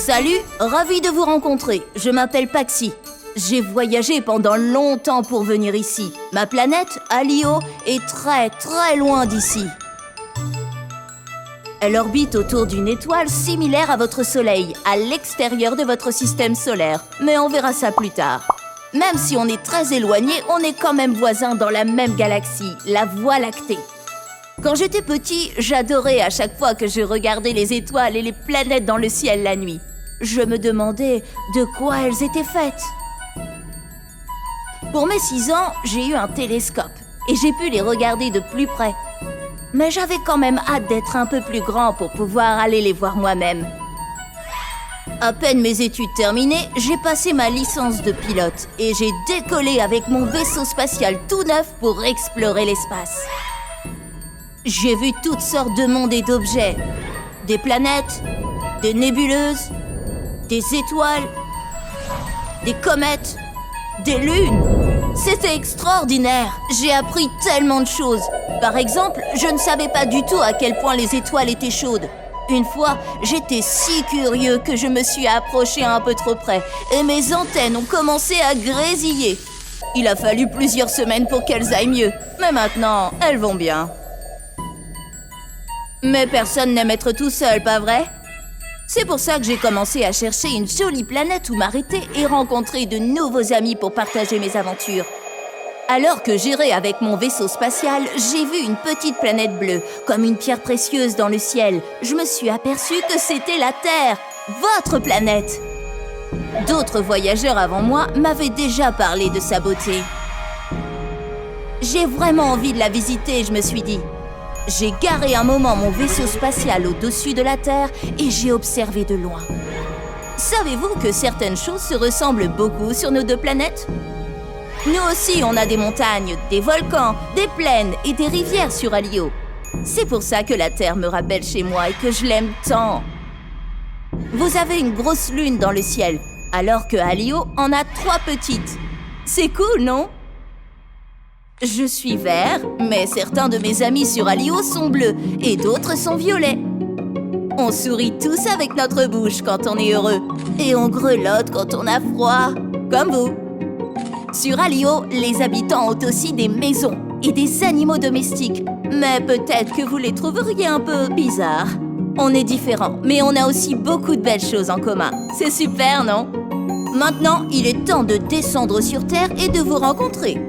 Salut, ravi de vous rencontrer. Je m'appelle Paxi. J'ai voyagé pendant longtemps pour venir ici. Ma planète, Alio, est très loin d'ici. Elle orbite autour d'une étoile similaire à votre Soleil, à l'extérieur de votre système solaire. Mais on verra ça plus tard. Même si on est très éloigné, on est quand même voisins dans la même galaxie, la Voie lactée. Quand j'étais petit, j'adorais à chaque fois que je regardais les étoiles et les planètes dans le ciel la nuit. Je me demandais de quoi elles étaient faites. Pour mes 6 ans, j'ai eu un télescope et j'ai pu les regarder de plus près. Mais j'avais quand même hâte d'être un peu plus grand pour pouvoir aller les voir moi-même. À peine mes études terminées, j'ai passé ma licence de pilote et j'ai décollé avec mon vaisseau spatial tout neuf pour explorer l'espace. J'ai vu toutes sortes de mondes et d'objets. Des planètes, des nébuleuses, des étoiles, des comètes, des lunes. C'était extraordinaire. J'ai appris tellement de choses. Par exemple, je ne savais pas du tout à quel point les étoiles étaient chaudes. Une fois, j'étais si curieux que je me suis approché un peu trop près et mes antennes ont commencé à grésiller. Il a fallu plusieurs semaines pour qu'elles aillent mieux, mais maintenant, elles vont bien. Mais personne n'aime être tout seul, pas vrai? C'est pour ça que j'ai commencé à chercher une jolie planète où m'arrêter et rencontrer de nouveaux amis pour partager mes aventures. Alors que j'errais avec mon vaisseau spatial, j'ai vu une petite planète bleue, comme une pierre précieuse dans le ciel. Je me suis aperçue que c'était la Terre, votre planète. D'autres voyageurs avant moi m'avaient déjà parlé de sa beauté. J'ai vraiment envie de la visiter, je me suis dit. J'ai garé un moment mon vaisseau spatial au-dessus de la Terre et j'ai observé de loin. Savez-vous que certaines choses se ressemblent beaucoup sur nos deux planètes ? Nous aussi, on a des montagnes, des volcans, des plaines et des rivières sur Alio. C'est pour ça que la Terre me rappelle chez moi et que je l'aime tant. Vous avez une grosse lune dans le ciel, alors que Alio en a 3 petites. C'est cool, non ? Je suis vert, mais certains de mes amis sur Alio sont bleus et d'autres sont violets. On sourit tous avec notre bouche quand on est heureux et on grelotte quand on a froid, comme vous. Sur Alio, les habitants ont aussi des maisons et des animaux domestiques, mais peut-être que vous les trouveriez un peu bizarres. On est différents, mais on a aussi beaucoup de belles choses en commun. C'est super, non ? Maintenant, il est temps de descendre sur Terre et de vous rencontrer.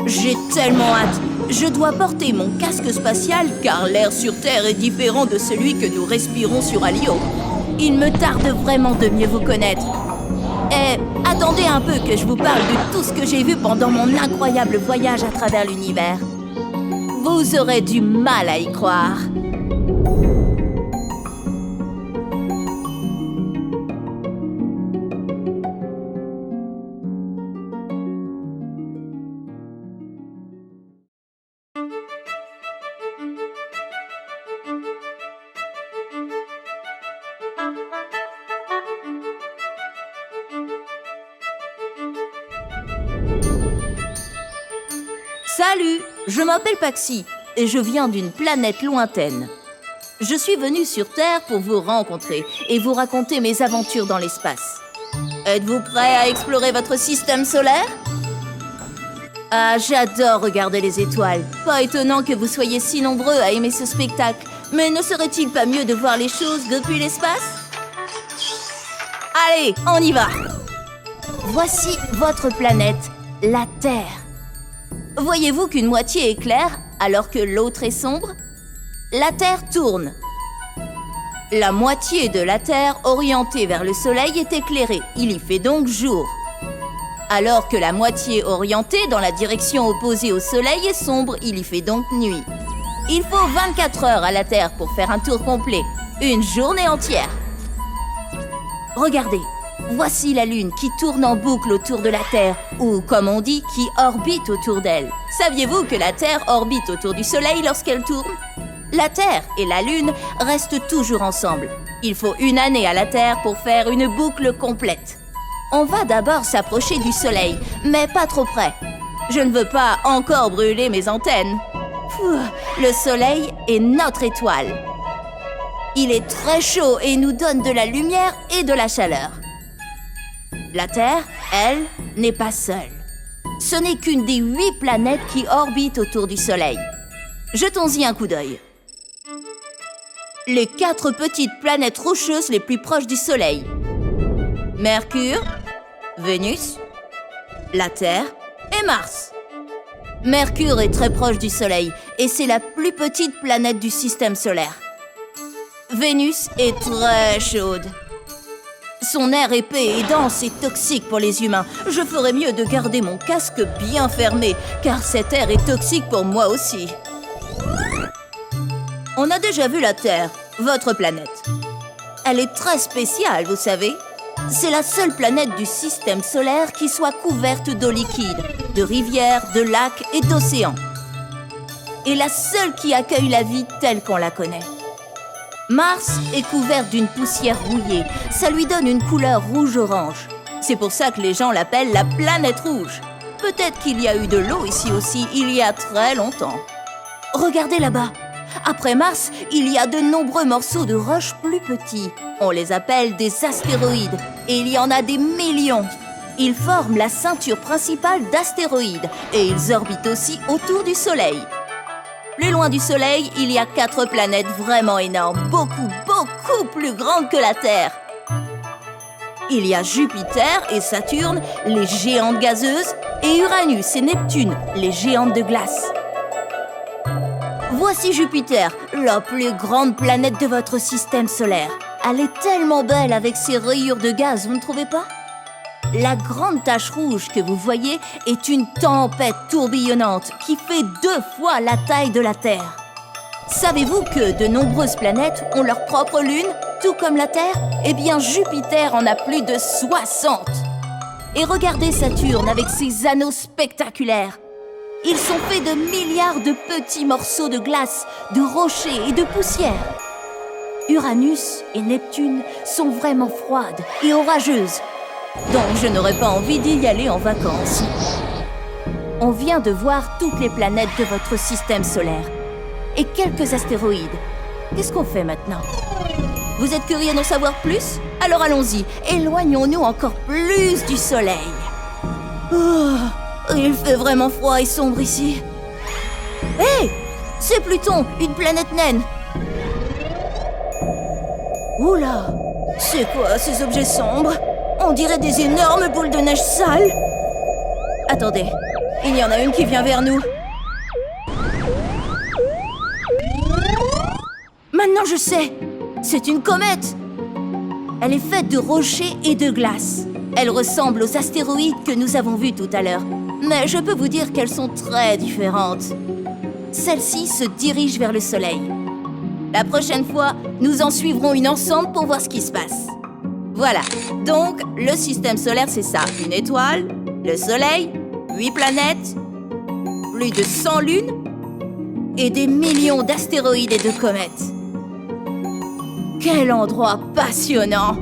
J'ai tellement hâte. Je dois porter mon casque spatial car l'air sur Terre est différent de celui que nous respirons sur Alio. Il me tarde vraiment de mieux vous connaître. Et attendez un peu que je vous parle de tout ce que j'ai vu pendant mon incroyable voyage à travers l'univers. Vous aurez du mal à y croire. Salut, je m'appelle Paxi et je viens d'une planète lointaine. Je suis venue sur Terre pour vous rencontrer et vous raconter mes aventures dans l'espace. Êtes-vous prêts à explorer votre système solaire ? Ah, j'adore regarder les étoiles. Pas étonnant que vous soyez si nombreux à aimer ce spectacle. Mais ne serait-il pas mieux de voir les choses depuis l'espace ? Allez, on y va ! Voici votre planète, la Terre. Voyez-vous qu'une moitié est claire alors que l'autre est sombre ? La Terre tourne. La moitié de la Terre orientée vers le Soleil est éclairée. Il y fait donc jour. Alors que la moitié orientée dans la direction opposée au Soleil est sombre. Il y fait donc nuit. Il faut 24 heures à la Terre pour faire un tour complet. Une journée entière. Regardez. Voici la Lune qui tourne en boucle autour de la Terre, ou comme on dit, qui orbite autour d'elle. Saviez-vous que la Terre orbite autour du Soleil lorsqu'elle tourne ? La Terre et la Lune restent toujours ensemble. Il faut 1 année à la Terre pour faire une boucle complète. On va d'abord s'approcher du Soleil, mais pas trop près. Je ne veux pas encore brûler mes antennes. Le Soleil est notre étoile. Il est très chaud et nous donne de la lumière et de la chaleur. La Terre, elle, n'est pas seule. Ce n'est qu'une des 8 planètes qui orbitent autour du Soleil. Jetons-y un coup d'œil. Les 4 petites planètes rocheuses les plus proches du Soleil. Mercure, Vénus, la Terre et Mars. Mercure est très proche du Soleil et c'est la plus petite planète du système solaire. Vénus est très chaude. Son air épais et dense est toxique pour les humains. Je ferais mieux de garder mon casque bien fermé, car cet air est toxique pour moi aussi. On a déjà vu la Terre, votre planète. Elle est très spéciale, vous savez. C'est la seule planète du système solaire qui soit couverte d'eau liquide, de rivières, de lacs et d'océans. Et la seule qui accueille la vie telle qu'on la connaît. Mars est couverte d'une poussière rouillée. Ça lui donne une couleur rouge-orange. C'est pour ça que les gens l'appellent la planète rouge. Peut-être qu'il y a eu de l'eau ici aussi il y a très longtemps. Regardez là-bas. Après Mars, il y a de nombreux morceaux de roches plus petits. On les appelle des astéroïdes. Et il y en a des millions. Ils forment la ceinture principale d'astéroïdes. Et ils orbitent aussi autour du Soleil. Plus loin du Soleil, il y a 4 planètes vraiment énormes, beaucoup plus grandes que la Terre. Il y a Jupiter et Saturne, les géantes gazeuses, et Uranus et Neptune, les géantes de glace. Voici Jupiter, la plus grande planète de votre système solaire. Elle est tellement belle avec ses rayures de gaz, vous ne trouvez pas ? La grande tache rouge que vous voyez est une tempête tourbillonnante qui fait 2 fois la taille de la Terre. Savez-vous que de nombreuses planètes ont leur propre lune, tout comme la Terre ? Eh bien, Jupiter en a plus de 60. Et regardez Saturne avec ses anneaux spectaculaires. Ils sont faits de milliards de petits morceaux de glace, de rochers et de poussière. Uranus et Neptune sont vraiment froides et orageuses. Donc je n'aurais pas envie d'y aller en vacances. On vient de voir toutes les planètes de votre système solaire et quelques astéroïdes. Qu'est-ce qu'on fait maintenant ? Vous êtes curieux d'en savoir plus ? Alors allons-y, éloignons-nous encore plus du Soleil. Oh, il fait vraiment froid et sombre ici. Hé ! C'est Pluton, une planète naine. Oula ! C'est quoi ces objets sombres ? On dirait des énormes boules de neige sales. Attendez, il y en a une qui vient vers nous. Maintenant je sais, c'est une comète. Elle est faite de rochers et de glace. Elle ressemble aux astéroïdes que nous avons vus tout à l'heure. Mais je peux vous dire qu'elles sont très différentes. Celle-ci se dirige vers le Soleil. La prochaine fois, nous en suivrons une ensemble pour voir ce qui se passe. Voilà, donc le système solaire c'est ça, une étoile, le Soleil, 8 planètes, plus de 100 lunes et des millions d'astéroïdes et de comètes. Quel endroit passionnant!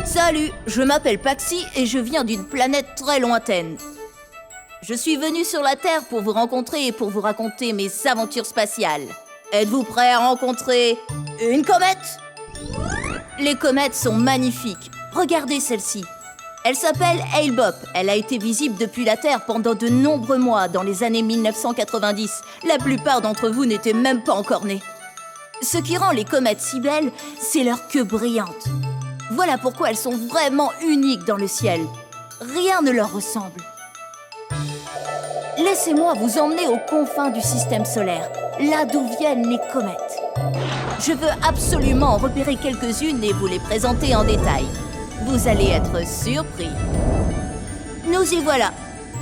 Salut, je m'appelle Paxi et je viens d'une planète très lointaine. Je suis venu sur la Terre pour vous rencontrer et pour vous raconter mes aventures spatiales. Êtes-vous prêts à rencontrer une comète ? Les comètes sont magnifiques. Regardez celle-ci. Elle s'appelle Hale-Bopp. Elle a été visible depuis la Terre pendant de nombreux mois dans les années 1990. La plupart d'entre vous n'étaient même pas encore nés. Ce qui rend les comètes si belles, c'est leur queue brillante. Voilà pourquoi elles sont vraiment uniques dans le ciel. Rien ne leur ressemble. Laissez-moi vous emmener aux confins du système solaire, là d'où viennent les comètes. Je veux absolument en repérer quelques-unes et vous les présenter en détail. Vous allez être surpris. Nous y voilà.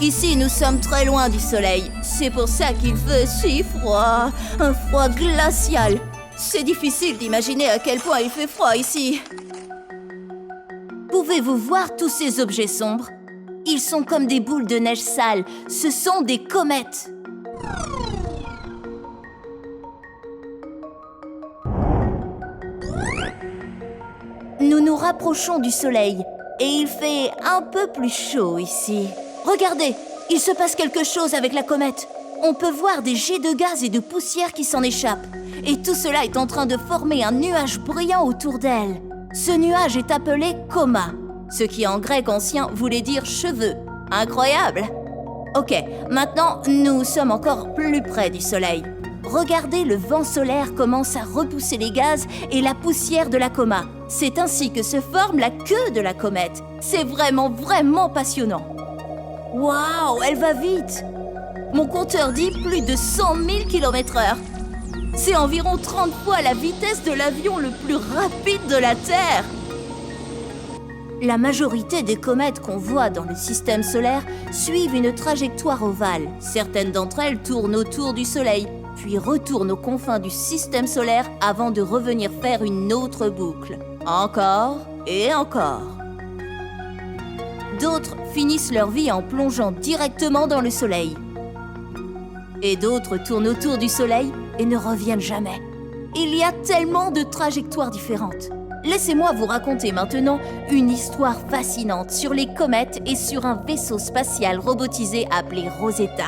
Ici, nous sommes très loin du Soleil. C'est pour ça qu'il fait si froid. Un froid glacial. C'est difficile d'imaginer à quel point il fait froid ici. Pouvez-vous voir tous ces objets sombres ? Ils sont comme des boules de neige sales. Ce sont des comètes. Nous nous rapprochons du Soleil et il fait un peu plus chaud ici. Regardez, il se passe quelque chose avec la comète. On peut voir des jets de gaz et de poussière qui s'en échappent. Et tout cela est en train de former un nuage brillant autour d'elle. Ce nuage est appelé coma, ce qui en grec ancien voulait dire cheveux. Incroyable! Ok, maintenant nous sommes encore plus près du Soleil. Regardez, le vent solaire commence à repousser les gaz et la poussière de la coma. C'est ainsi que se forme la queue de la comète. C'est vraiment passionnant. Waouh, elle va vite! Mon compteur dit plus de 100 000 km/h. C'est environ 30 fois la vitesse de l'avion le plus rapide de la Terre. La majorité des comètes qu'on voit dans le système solaire suivent une trajectoire ovale. Certaines d'entre elles tournent autour du Soleil, puis retournent aux confins du système solaire avant de revenir faire une autre boucle. Encore et encore. D'autres finissent leur vie en plongeant directement dans le Soleil. Et d'autres tournent autour du Soleil et ne reviennent jamais. Il y a tellement de trajectoires différentes. Laissez-moi vous raconter maintenant une histoire fascinante sur les comètes et sur un vaisseau spatial robotisé appelé Rosetta.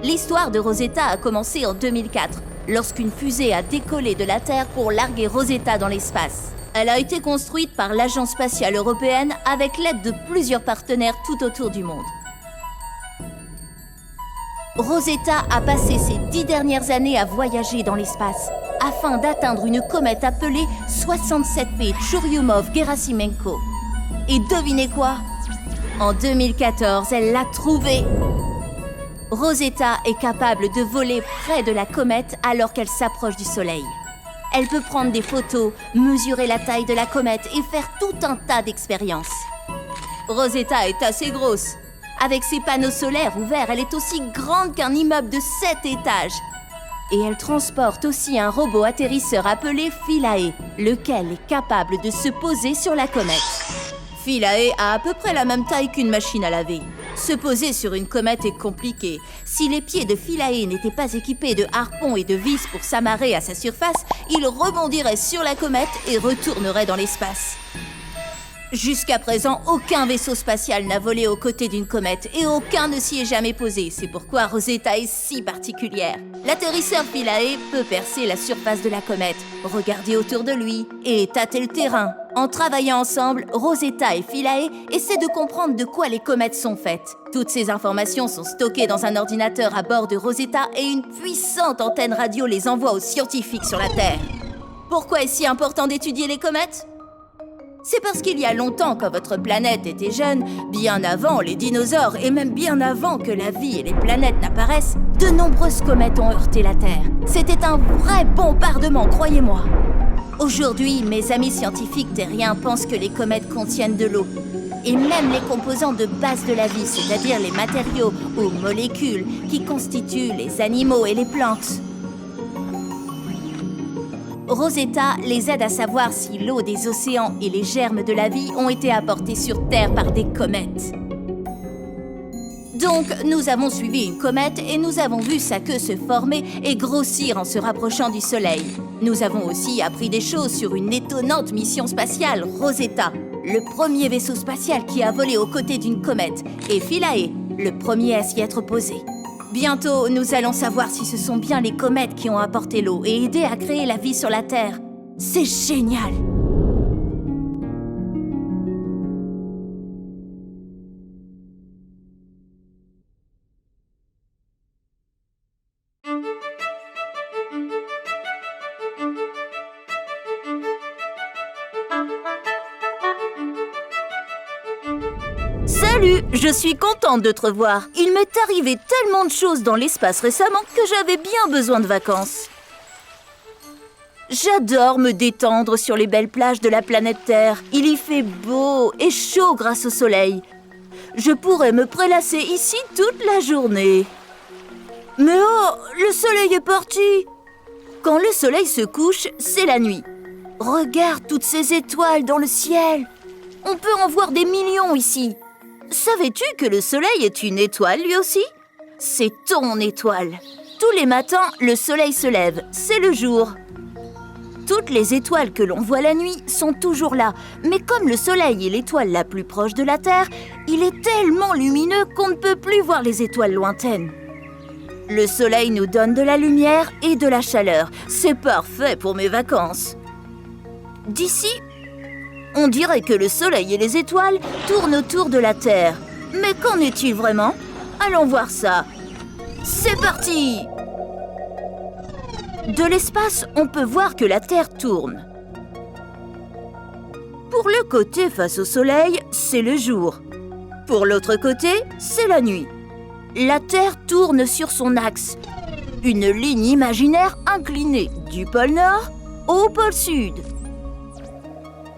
L'histoire de Rosetta a commencé en 2004, lorsqu'une fusée a décollé de la Terre pour larguer Rosetta dans l'espace. Elle a été construite par l'Agence spatiale européenne avec l'aide de plusieurs partenaires tout autour du monde. Rosetta a passé ses 10 dernières années à voyager dans l'espace afin d'atteindre une comète appelée 67P Churyumov-Gerasimenko. Et devinez quoi? En 2014, elle l'a trouvée. Rosetta est capable de voler près de la comète alors qu'elle s'approche du Soleil. Elle peut prendre des photos, mesurer la taille de la comète et faire tout un tas d'expériences. Rosetta est assez grosse. Avec ses panneaux solaires ouverts, elle est aussi grande qu'un immeuble de 7 étages. Et elle transporte aussi un robot atterrisseur appelé Philae, lequel est capable de se poser sur la comète. Philae a à peu près la même taille qu'une machine à laver. Se poser sur une comète est compliqué. Si les pieds de Philae n'étaient pas équipés de harpons et de vis pour s'amarrer à sa surface, il rebondirait sur la comète et retournerait dans l'espace. Jusqu'à présent, aucun vaisseau spatial n'a volé aux côtés d'une comète et aucun ne s'y est jamais posé. C'est pourquoi Rosetta est si particulière. L'atterrisseur Philae peut percer la surface de la comète, regarder autour de lui et tâter le terrain. En travaillant ensemble, Rosetta et Philae essaient de comprendre de quoi les comètes sont faites. Toutes ces informations sont stockées dans un ordinateur à bord de Rosetta et une puissante antenne radio les envoie aux scientifiques sur la Terre. Pourquoi est-ce si important d'étudier les comètes ? C'est parce qu'il y a longtemps, quand votre planète était jeune, bien avant les dinosaures et même bien avant que la vie et les planètes n'apparaissent, de nombreuses comètes ont heurté la Terre. C'était un vrai bombardement, croyez-moi. Aujourd'hui, mes amis scientifiques terriens pensent que les comètes contiennent de l'eau. Et même les composants de base de la vie, c'est-à-dire les matériaux ou molécules qui constituent les animaux et les plantes. Rosetta les aide à savoir si l'eau des océans et les germes de la vie ont été apportés sur Terre par des comètes. Donc, nous avons suivi une comète et nous avons vu sa queue se former et grossir en se rapprochant du Soleil. Nous avons aussi appris des choses sur une étonnante mission spatiale, Rosetta, le premier vaisseau spatial qui a volé aux côtés d'une comète, et Philae, le premier à s'y être posé. Bientôt, nous allons savoir si ce sont bien les comètes qui ont apporté l'eau et aidé à créer la vie sur la Terre. C'est génial! Salut, je suis contente de te revoir. Il m'est arrivé tellement de choses dans l'espace récemment que j'avais bien besoin de vacances. J'adore me détendre sur les belles plages de la planète Terre. Il y fait beau et chaud grâce au soleil. Je pourrais me prélasser ici toute la journée. Mais oh, le soleil est parti! Quand le soleil se couche, c'est la nuit. Regarde toutes ces étoiles dans le ciel. On peut en voir des millions ici. Savais-tu que le Soleil est une étoile lui aussi? C'est ton étoile. Tous les matins, le Soleil se lève, c'est le jour. Toutes les étoiles que l'on voit la nuit sont toujours là, mais comme le Soleil est l'étoile la plus proche de la Terre, il est tellement lumineux qu'on ne peut plus voir les étoiles lointaines. Le Soleil nous donne de la lumière et de la chaleur. C'est parfait pour mes vacances. D'ici, on dirait que le Soleil et les étoiles tournent autour de la Terre. Mais qu'en est-il vraiment? Allons voir ça. C'est parti! De l'espace, on peut voir que la Terre tourne. Pour le côté face au Soleil, c'est le jour. Pour l'autre côté, c'est la nuit. La Terre tourne sur son axe, une ligne imaginaire inclinée du pôle Nord au pôle Sud.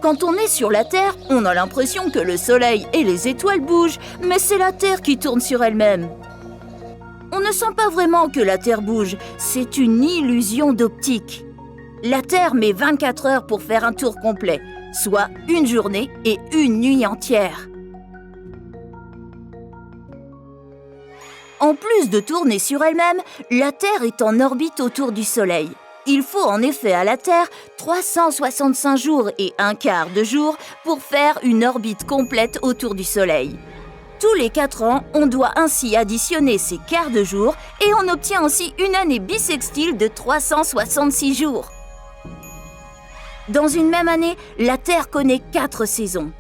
Quand on est sur la Terre, on a l'impression que le Soleil et les étoiles bougent, mais c'est la Terre qui tourne sur elle-même. On ne sent pas vraiment que la Terre bouge, c'est une illusion d'optique. La Terre met 24 heures pour faire un tour complet, soit une journée et une nuit entière. En plus de tourner sur elle-même, la Terre est en orbite autour du Soleil. Il faut en effet à la Terre 365 jours et un quart de jour pour faire une orbite complète autour du Soleil. Tous les 4 ans, on doit ainsi additionner ces quarts de jour et on obtient ainsi une année bissextile de 366 jours. Dans une même année, la Terre connaît 4 saisons.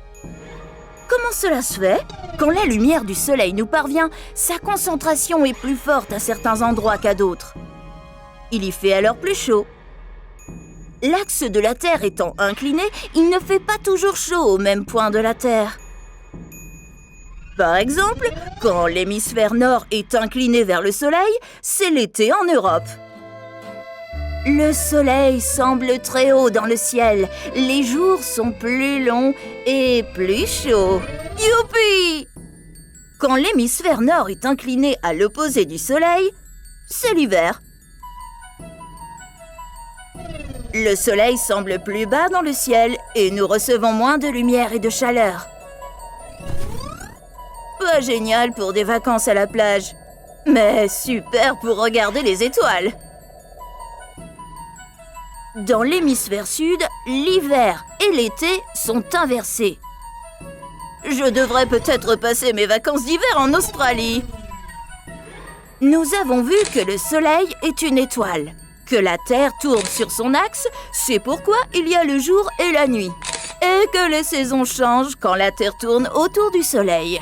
Comment cela se fait? Quand la lumière du Soleil nous parvient, sa concentration est plus forte à certains endroits qu'à d'autres. Il y fait alors plus chaud. L'axe de la Terre étant incliné, il ne fait pas toujours chaud au même point de la Terre. Par exemple, quand l'hémisphère nord est incliné vers le Soleil, c'est l'été en Europe. Le Soleil semble très haut dans le ciel. Les jours sont plus longs et plus chauds. Youpi! Quand l'hémisphère nord est incliné à l'opposé du Soleil, c'est l'hiver. Le Soleil semble plus bas dans le ciel et nous recevons moins de lumière et de chaleur. Pas génial pour des vacances à la plage, mais super pour regarder les étoiles. Dans l'hémisphère sud, l'hiver et l'été sont inversés. Je devrais peut-être passer mes vacances d'hiver en Australie. Nous avons vu que le Soleil est une étoile, que la Terre tourne sur son axe, c'est pourquoi il y a le jour et la nuit, et que les saisons changent quand la Terre tourne autour du Soleil.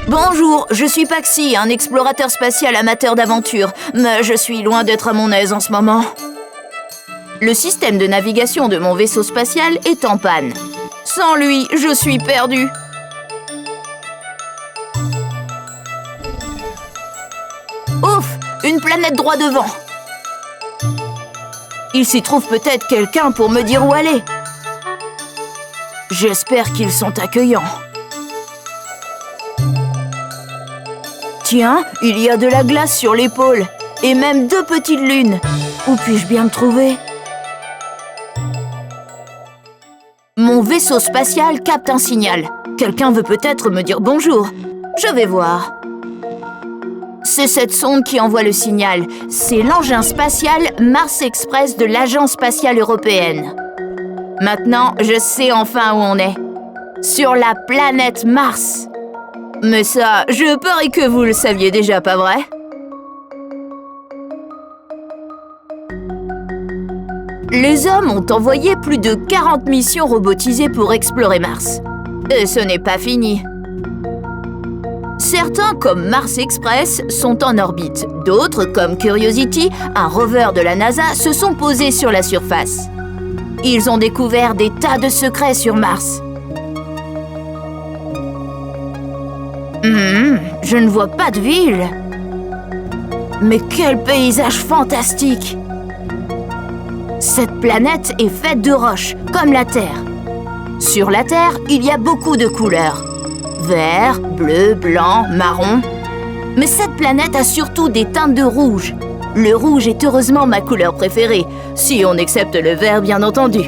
Bonjour, je suis Paxi, un explorateur spatial amateur d'aventure, mais je suis loin d'être à mon aise en ce moment. Le système de navigation de mon vaisseau spatial est en panne. Sans lui, je suis perdu. Ouf, une planète droit devant. Il s'y trouve peut-être quelqu'un pour me dire où aller. J'espère qu'ils sont accueillants. Tiens, il y a de la glace sur l'épaule et même 2 petites lunes. Où puis-je bien me trouver? Mon vaisseau spatial capte un signal. Quelqu'un veut peut-être me dire bonjour. Je vais voir. C'est cette sonde qui envoie le signal. C'est l'engin spatial Mars Express de l'Agence spatiale européenne. Maintenant, je sais enfin où on est. Sur la planète Mars. Mais ça, je parie que vous le saviez déjà, pas vrai? Les hommes ont envoyé plus de 40 missions robotisées pour explorer Mars. Et ce n'est pas fini. Certains, comme Mars Express, sont en orbite. D'autres, comme Curiosity, un rover de la NASA, se sont posés sur la surface. Ils ont découvert des tas de secrets sur Mars. Je ne vois pas de ville. Mais quel paysage fantastique! Cette planète est faite de roches, comme la Terre. Sur la Terre, il y a beaucoup de couleurs. Vert, bleu, blanc, marron. Mais cette planète a surtout des teintes de rouge. Le rouge est heureusement ma couleur préférée, si on accepte le vert bien entendu.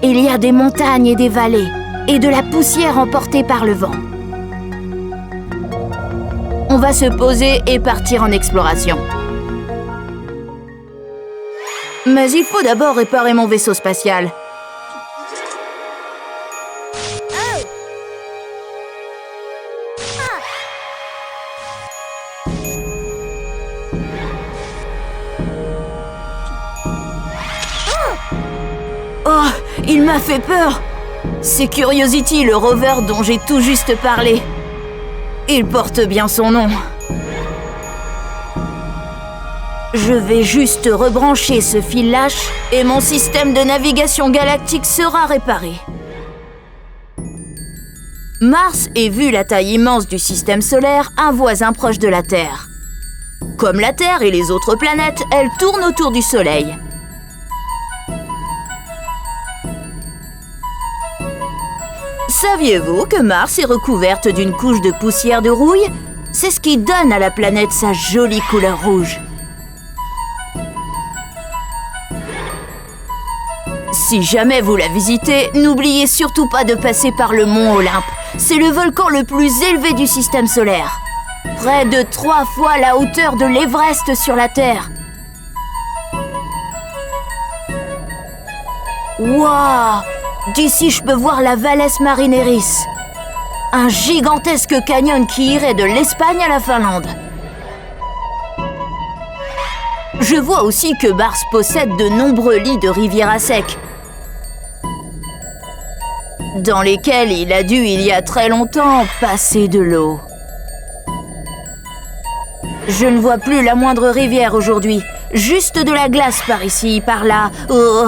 Il y a des montagnes et des vallées, et de la poussière emportée par le vent. On va se poser et partir en exploration. Mais il faut d'abord réparer mon vaisseau spatial. Oh, il m'a fait peur! C'est Curiosity, le rover dont j'ai tout juste parlé. Il porte bien son nom. Je vais juste rebrancher ce fil lâche et mon système de navigation galactique sera réparé. Mars est, vu la taille immense du système solaire, un voisin proche de la Terre. Comme la Terre et les autres planètes, elle tourne autour du Soleil. Saviez-vous que Mars est recouverte d'une couche de poussière de rouille? C'est ce qui donne à la planète sa jolie couleur rouge. Si jamais vous la visitez, n'oubliez surtout pas de passer par le mont Olympe. C'est le volcan le plus élevé du système solaire. Près de 3 fois la hauteur de l'Everest sur la Terre. Waouh! D'ici, je peux voir la Valles Marineris. Un gigantesque canyon qui irait de l'Espagne à la Finlande. Je vois aussi que Mars possède de nombreux lits de rivières à sec, dans lesquels il a dû, il y a très longtemps, passer de l'eau. Je ne vois plus la moindre rivière aujourd'hui, juste de la glace par ici, par là. Oh.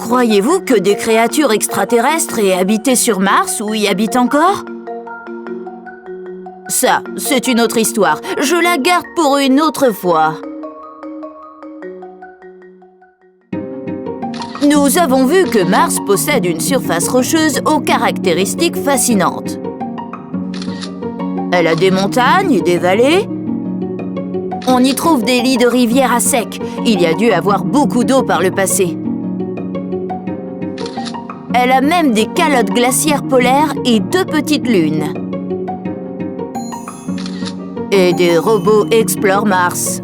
Croyez-vous que des créatures extraterrestres aient habité sur Mars ou y habitent encore? Ça, c'est une autre histoire. Je la garde pour une autre fois. Nous avons vu que Mars possède une surface rocheuse aux caractéristiques fascinantes. Elle a des montagnes et des vallées. On y trouve des lits de rivières à sec. Il y a dû avoir beaucoup d'eau par le passé. Elle a même des calottes glaciaires polaires et 2 petites lunes. Et des robots explorent Mars.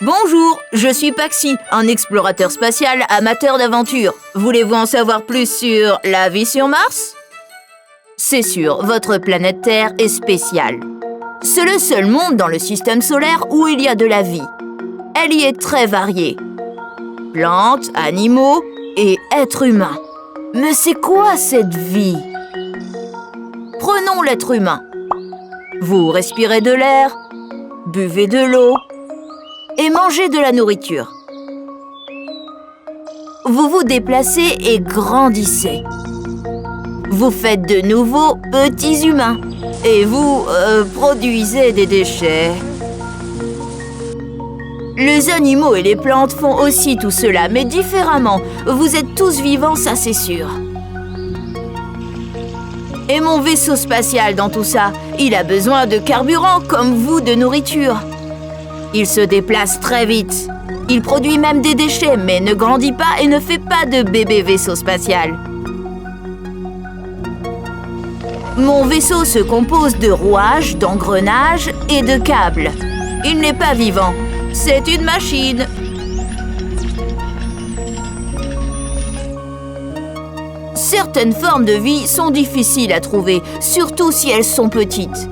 Bonjour, je suis Paxi, un explorateur spatial amateur d'aventure. Voulez-vous en savoir plus sur la vie sur Mars? C'est sûr, votre planète Terre est spéciale. C'est le seul monde dans le système solaire où il y a de la vie. Elle y est très variée. Plantes, animaux et êtres humains. Mais c'est quoi cette vie? Prenons l'être humain. Vous respirez de l'air, buvez de l'eau et mangez de la nourriture. Vous vous déplacez et grandissez. Vous faites de nouveaux petits humains et vous produisez des déchets. Les animaux et les plantes font aussi tout cela, mais différemment. Vous êtes tous vivants, ça c'est sûr. Et mon vaisseau spatial dans tout ça, il a besoin de carburant comme vous de nourriture. Il se déplace très vite. Il produit même des déchets, mais ne grandit pas et ne fait pas de bébé vaisseau spatial. Mon vaisseau se compose de rouages, d'engrenages et de câbles. Il n'est pas vivant. C'est une machine. Certaines formes de vie sont difficiles à trouver, surtout si elles sont petites.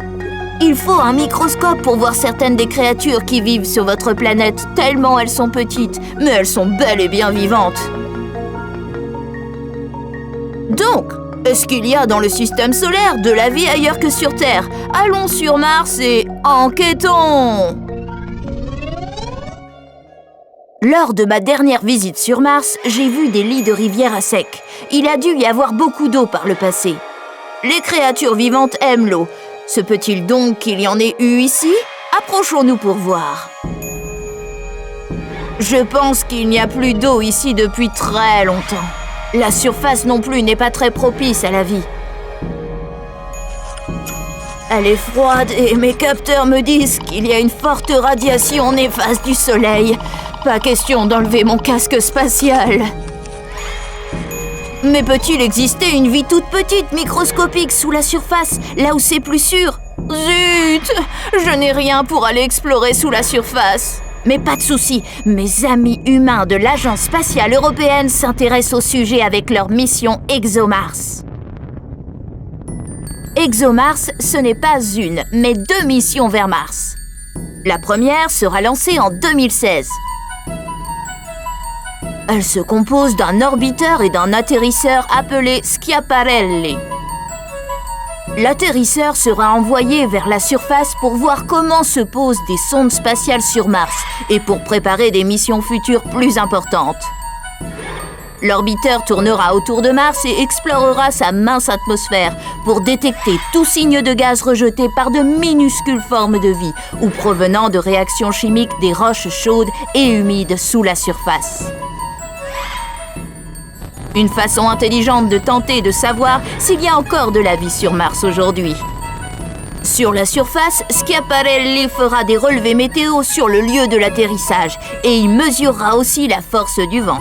Il faut un microscope pour voir certaines des créatures qui vivent sur votre planète, tellement elles sont petites, mais elles sont bel et bien vivantes. Donc, est-ce qu'il y a dans le système solaire de la vie ailleurs que sur Terre? Allons sur Mars et enquêtons! Lors de ma dernière visite sur Mars, j'ai vu des lits de rivières à sec. Il a dû y avoir beaucoup d'eau par le passé. Les créatures vivantes aiment l'eau. Se peut-il donc qu'il y en ait eu ici? Approchons-nous pour voir. Je pense qu'il n'y a plus d'eau ici depuis très longtemps. La surface non plus n'est pas très propice à la vie. Elle est froide et mes capteurs me disent qu'il y a une forte radiation néfaste du soleil. Pas question d'enlever mon casque spatial. Mais peut-il exister une vie toute petite, microscopique, sous la surface, là où c'est plus sûr? Zut! Je n'ai rien pour aller explorer sous la surface. Mais pas de souci, mes amis humains de l'Agence spatiale européenne s'intéressent au sujet avec leur mission ExoMars. ExoMars, ce n'est pas une, mais 2 missions vers Mars. La première sera lancée en 2016. Elle se compose d'un orbiteur et d'un atterrisseur appelé Schiaparelli. L'atterrisseur sera envoyé vers la surface pour voir comment se posent des sondes spatiales sur Mars et pour préparer des missions futures plus importantes. L'orbiteur tournera autour de Mars et explorera sa mince atmosphère pour détecter tout signe de gaz rejeté par de minuscules formes de vie ou provenant de réactions chimiques des roches chaudes et humides sous la surface. Une façon intelligente de tenter de savoir s'il y a encore de la vie sur Mars aujourd'hui. Sur la surface, Schiaparelli fera des relevés météo sur le lieu de l'atterrissage et il mesurera aussi la force du vent.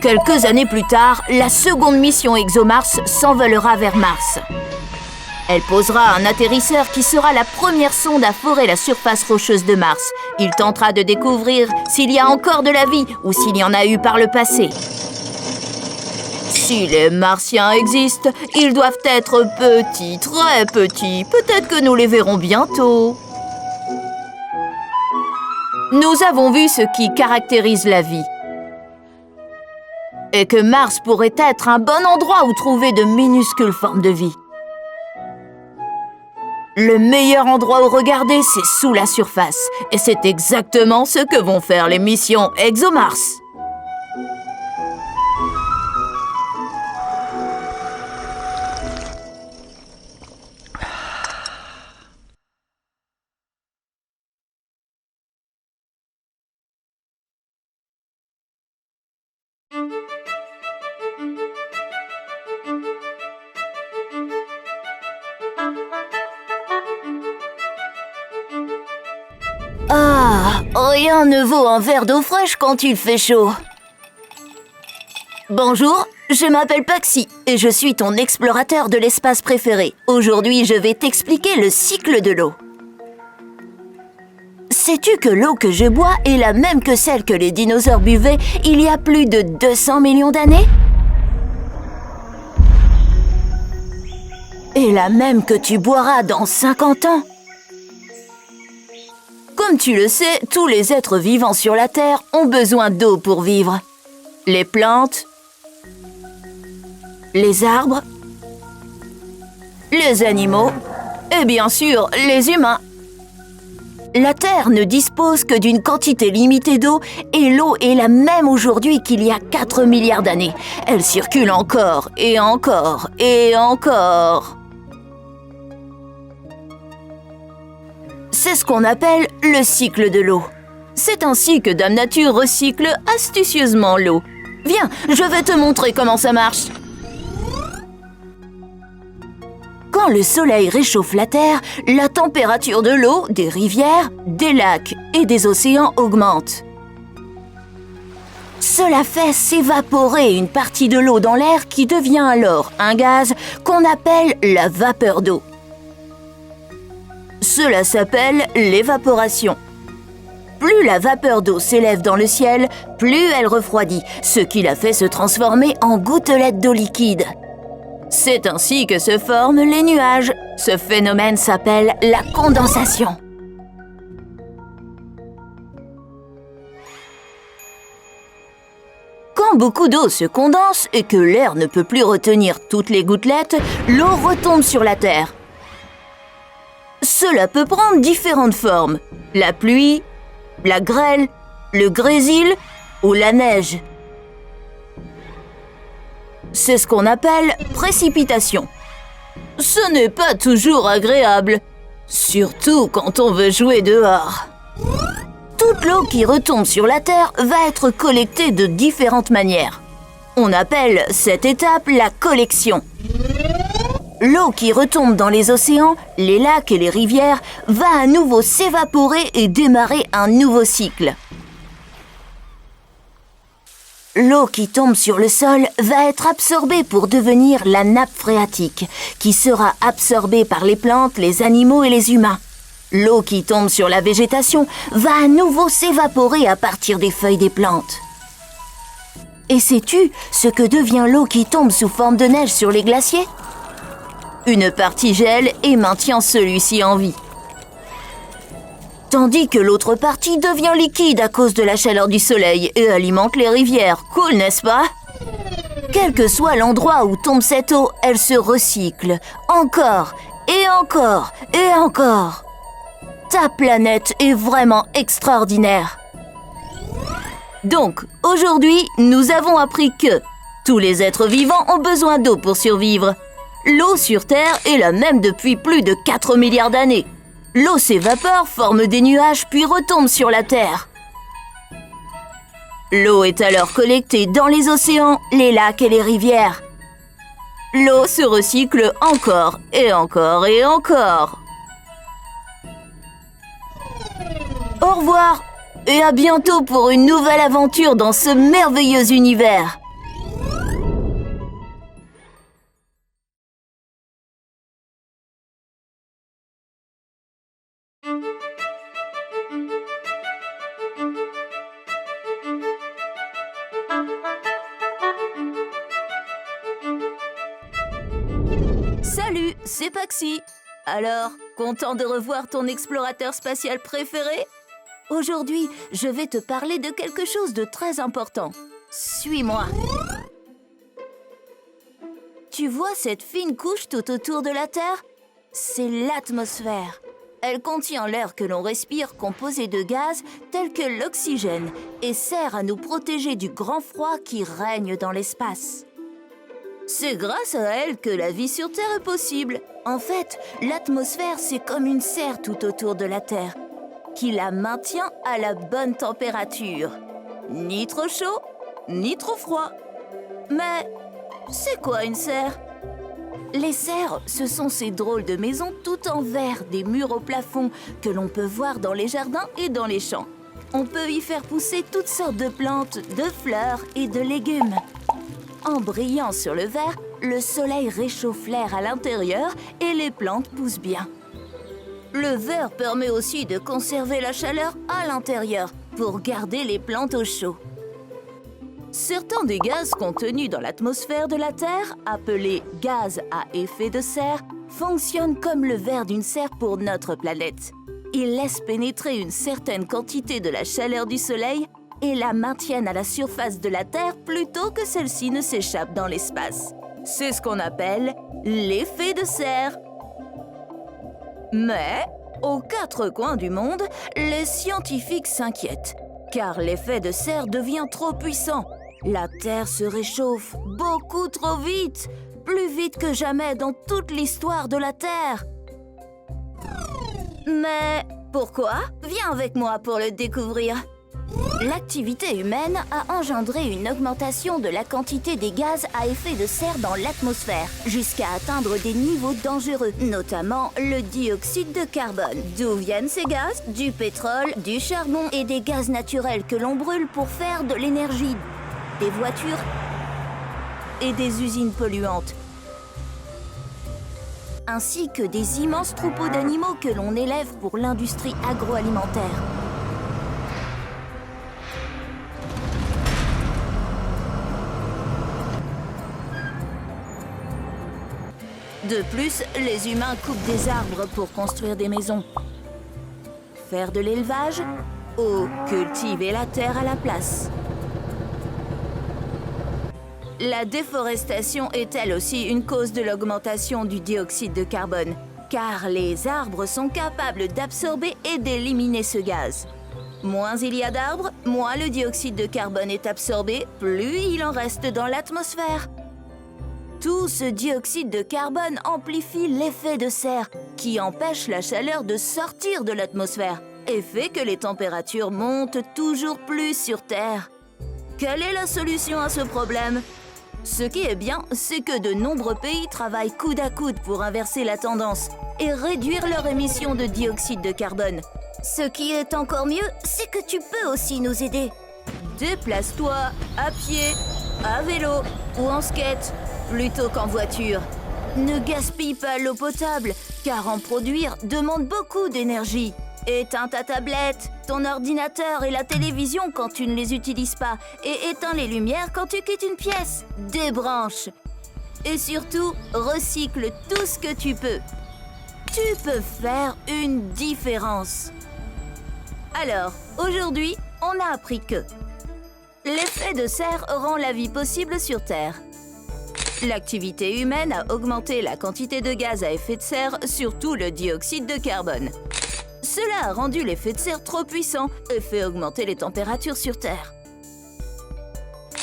Quelques années plus tard, la seconde mission ExoMars s'envolera vers Mars. Elle posera un atterrisseur qui sera la première sonde à forer la surface rocheuse de Mars. Il tentera de découvrir s'il y a encore de la vie ou s'il y en a eu par le passé. Si les Martiens existent, ils doivent être petits, très petits. Peut-être que nous les verrons bientôt. Nous avons vu ce qui caractérise la vie. Et que Mars pourrait être un bon endroit où trouver de minuscules formes de vie. Le meilleur endroit où regarder, c'est sous la surface. Et c'est exactement ce que vont faire les missions ExoMars. Ah, rien ne vaut un verre d'eau fraîche quand il fait chaud. Bonjour, je m'appelle Paxi et je suis ton explorateur de l'espace préféré. Aujourd'hui, je vais t'expliquer le cycle de l'eau. Sais-tu que l'eau que je bois est la même que celle que les dinosaures buvaient il y a plus de 200 millions d'années? Et la même que tu boiras dans 50 ans? Comme tu le sais, tous les êtres vivants sur la Terre ont besoin d'eau pour vivre. Les plantes, les arbres, les animaux et bien sûr les humains. La Terre ne dispose que d'une quantité limitée d'eau et l'eau est la même aujourd'hui qu'il y a 4 milliards d'années. Elle circule encore et encore et encore. C'est ce qu'on appelle le cycle de l'eau. C'est ainsi que Dame Nature recycle astucieusement l'eau. Viens, je vais te montrer comment ça marche. Quand le soleil réchauffe la Terre, la température de l'eau, des rivières, des lacs et des océans augmente. Cela fait s'évaporer une partie de l'eau dans l'air qui devient alors un gaz qu'on appelle la vapeur d'eau. Cela s'appelle l'évaporation. Plus la vapeur d'eau s'élève dans le ciel, plus elle refroidit, ce qui la fait se transformer en gouttelettes d'eau liquide. C'est ainsi que se forment les nuages. Ce phénomène s'appelle la condensation. Quand beaucoup d'eau se condense et que l'air ne peut plus retenir toutes les gouttelettes, l'eau retombe sur la Terre. Cela peut prendre différentes formes. La pluie, la grêle, le grésil ou la neige. C'est ce qu'on appelle précipitation. Ce n'est pas toujours agréable, surtout quand on veut jouer dehors. Toute l'eau qui retombe sur la Terre va être collectée de différentes manières. On appelle cette étape la collection. L'eau qui retombe dans les océans, les lacs et les rivières va à nouveau s'évaporer et démarrer un nouveau cycle. L'eau qui tombe sur le sol va être absorbée pour devenir la nappe phréatique, qui sera absorbée par les plantes, les animaux et les humains. L'eau qui tombe sur la végétation va à nouveau s'évaporer à partir des feuilles des plantes. Et sais-tu ce que devient l'eau qui tombe sous forme de neige sur les glaciers? Une partie gèle et maintient celui-ci en vie. Tandis que l'autre partie devient liquide à cause de la chaleur du soleil et alimente les rivières. Cool, n'est-ce pas? Quel que soit l'endroit où tombe cette eau, elle se recycle. Encore, et encore, et encore. Ta planète est vraiment extraordinaire. Donc, aujourd'hui, nous avons appris que tous les êtres vivants ont besoin d'eau pour survivre. L'eau sur Terre est la même depuis plus de 4 milliards d'années. L'eau s'évapore, forme des nuages, puis retombe sur la Terre. L'eau est alors collectée dans les océans, les lacs et les rivières. L'eau se recycle encore, et encore, et encore. Au revoir, et à bientôt pour une nouvelle aventure dans ce merveilleux univers. Salut, c'est Paxi. Alors, content de revoir ton explorateur spatial préféré? Aujourd'hui, je vais te parler de quelque chose de très important. Suis-moi. Tu vois cette fine couche tout autour de la Terre? C'est l'atmosphère. Elle contient l'air que l'on respire composé de gaz tels que l'oxygène et sert à nous protéger du grand froid qui règne dans l'espace. C'est grâce à elle que la vie sur Terre est possible. En fait, l'atmosphère, c'est comme une serre tout autour de la Terre, qui la maintient à la bonne température. Ni trop chaud, ni trop froid. Mais c'est quoi une serre? Les serres, ce sont ces drôles de maisons tout en verre, des murs au plafond, que l'on peut voir dans les jardins et dans les champs. On peut y faire pousser toutes sortes de plantes, de fleurs et de légumes. En brillant sur le verre, le soleil réchauffe l'air à l'intérieur et les plantes poussent bien. Le verre permet aussi de conserver la chaleur à l'intérieur pour garder les plantes au chaud. Certains des gaz contenus dans l'atmosphère de la Terre, appelés gaz à effet de serre, fonctionnent comme le verre d'une serre pour notre planète. Ils laissent pénétrer une certaine quantité de la chaleur du soleil et la maintiennent à la surface de la Terre plutôt que celle-ci ne s'échappe dans l'espace. C'est ce qu'on appelle l'effet de serre. Mais, aux quatre coins du monde, les scientifiques s'inquiètent, car l'effet de serre devient trop puissant. La Terre se réchauffe beaucoup trop vite, plus vite que jamais dans toute l'histoire de la Terre. Mais pourquoi? Viens avec moi pour le découvrir. L'activité humaine a engendré une augmentation de la quantité des gaz à effet de serre dans l'atmosphère, jusqu'à atteindre des niveaux dangereux, notamment le dioxyde de carbone. D'où viennent ces gaz? Du pétrole, du charbon et des gaz naturels que l'on brûle pour faire de l'énergie, des voitures et des usines polluantes, ainsi que des immenses troupeaux d'animaux que l'on élève pour l'industrie agroalimentaire. De plus, les humains coupent des arbres pour construire des maisons, faire de l'élevage ou cultiver la terre à la place. La déforestation est elle aussi une cause de l'augmentation du dioxyde de carbone, car les arbres sont capables d'absorber et d'éliminer ce gaz. Moins il y a d'arbres, moins le dioxyde de carbone est absorbé, plus il en reste dans l'atmosphère. Tout ce dioxyde de carbone amplifie l'effet de serre, qui empêche la chaleur de sortir de l'atmosphère et fait que les températures montent toujours plus sur Terre. Quelle est la solution à ce problème ? Ce qui est bien, c'est que de nombreux pays travaillent coude à coude pour inverser la tendance et réduire leur émission de dioxyde de carbone. Ce qui est encore mieux, c'est que tu peux aussi nous aider. Déplace-toi à pied, à vélo ou en skate, plutôt qu'en voiture. Ne gaspille pas l'eau potable, car en produire demande beaucoup d'énergie. Éteins ta tablette, ton ordinateur et la télévision quand tu ne les utilises pas et éteins les lumières quand tu quittes une pièce. Débranche. Et surtout, recycle tout ce que tu peux. Tu peux faire une différence. Alors, aujourd'hui, on a appris que l'effet de serre rend la vie possible sur Terre. L'activité humaine a augmenté la quantité de gaz à effet de serre, surtout le dioxyde de carbone. Cela a rendu l'effet de serre trop puissant et fait augmenter les températures sur Terre.